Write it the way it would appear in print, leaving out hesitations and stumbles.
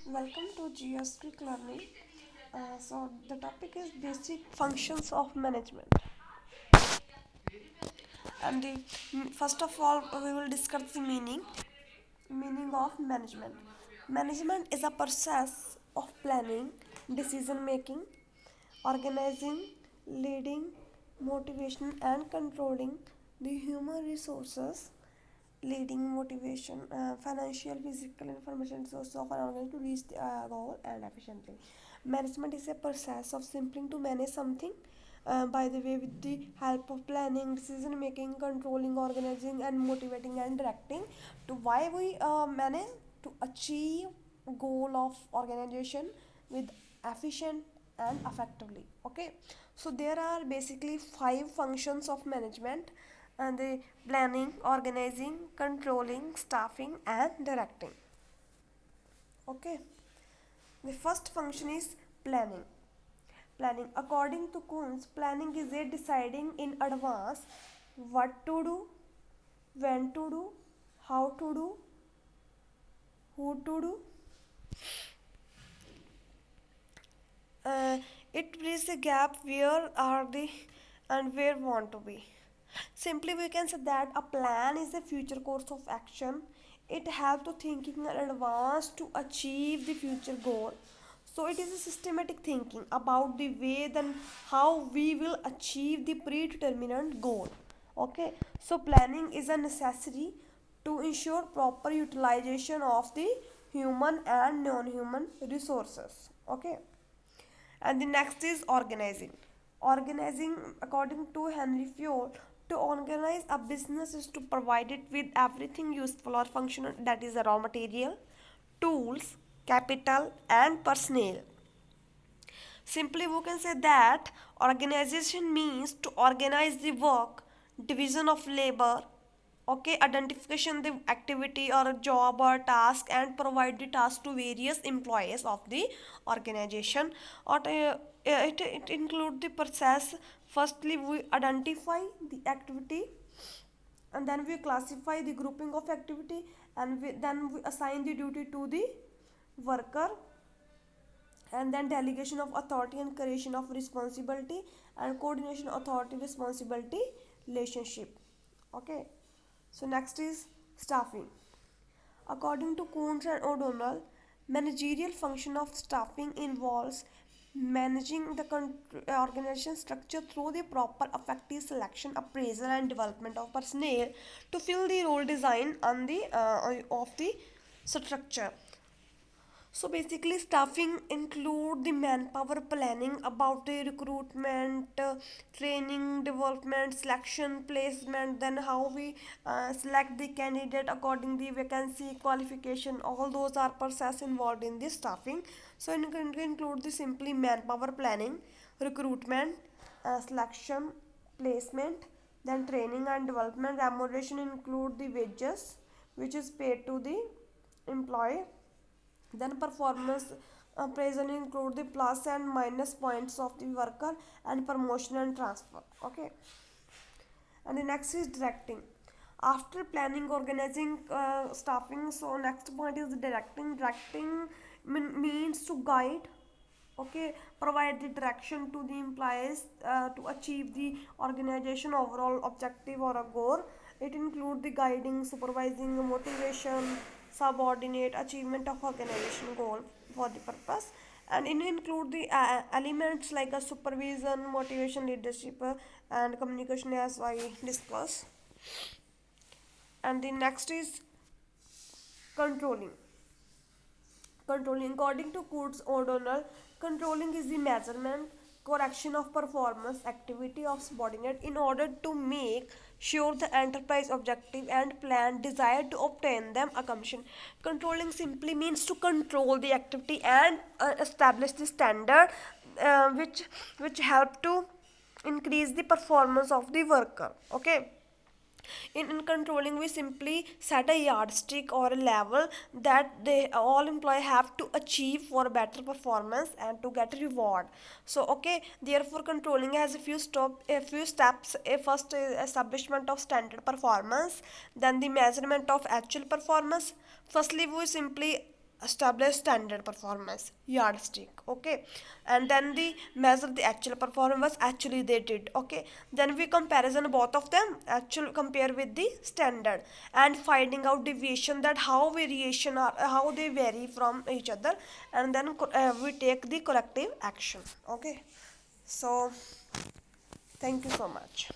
Welcome to GS Quick Learning. So the topic is basic functions of management. And first of all, we will discuss the meaning of management. Management is a process of planning, decision making, organizing, leading, motivation, and controlling the human resources, leading motivation, financial, physical, information source of an organ to reach the goal and efficiently. Management is a process of simply to manage something. By the way, with the help of planning, decision making, controlling, organizing, and motivating and directing, to why we manage to achieve goal of organization with efficient and effectively. Okay, so there are basically five functions of management, and the planning, organizing, controlling, staffing, and directing. Okay, the first function is planning. Planning, according to Kuhns, planning is a deciding in advance what to do, when to do, how to do, who to do. uh, it bridges the gap where are the and where want to be. Simply, we can say that a plan is a future course of action. It helps to thinking in advance to achieve the future goal. So it is a systematic thinking about the way then how we will achieve the predetermined goal. Okay, so planning is a necessary to ensure proper utilization of the human and non-human resources. Okay, and the next is organizing. Organizing, according to Henry Ford, to organize a business is to provide it with everything useful or functional, that is the raw material, tools, capital, and personnel. Simply, we can say that organization means to organize the work, division of labor, okay, identification the activity or a job or task, and provide the task to various employees of the organization. Or it include the process. Firstly, we identify the activity, and then we classify the grouping of activity, and then we assign the duty to the worker, and then delegation of authority and creation of responsibility, and coordination authority responsibility relationship. Okay, so next is staffing. According to Coons and O'Donnell, managerial function of staffing involves managing the organization structure through the proper effective selection, appraisal, and development of personnel to fill the role design on the of the structure. So basically, staffing include the manpower planning about the recruitment, training, development, selection, placement. Then how we select the candidate according the vacancy, qualification. All those are process involved in this staffing. So it can include the simply manpower planning, recruitment, selection, placement. Then training and development. Remuneration include the wages which is paid to the employee. Then performance appraisal include the plus and minus points of the worker, and promotion and transfer. Okay, and the next is directing. After planning, organizing, staffing, so next point is directing. Directing means to guide, okay, provide the direction to the employees to achieve the organization overall objective or a goal. It include the guiding, supervising, motivation, subordinate achievement of organization goal for the purpose. And it include the elements like a supervision, motivation, leadership, and communication, as I discussed. And the next is controlling. Controlling, according to Coates O'Donnell, controlling is the measurement, correction of performance activity of subordinate in order to make sure the enterprise objective and plan desired to obtain them accomplished. Controlling simply means to control the activity and establish the standard which help to increase the performance of the worker. Okay, in controlling, we simply set a yardstick or a level that they all employee have to achieve for better performance and to get reward. So okay, therefore controlling has a few steps. A first establishment of standard performance, then the measurement of actual performance. Firstly, we simply establish standard performance yardstick. Okay, and then the measure the actual performance actually they did. Okay, then we comparison both of them, actual compare with the standard, and finding out deviation, that how variation are, how they vary from each other, and then we take the corrective action. Okay, so thank you so much.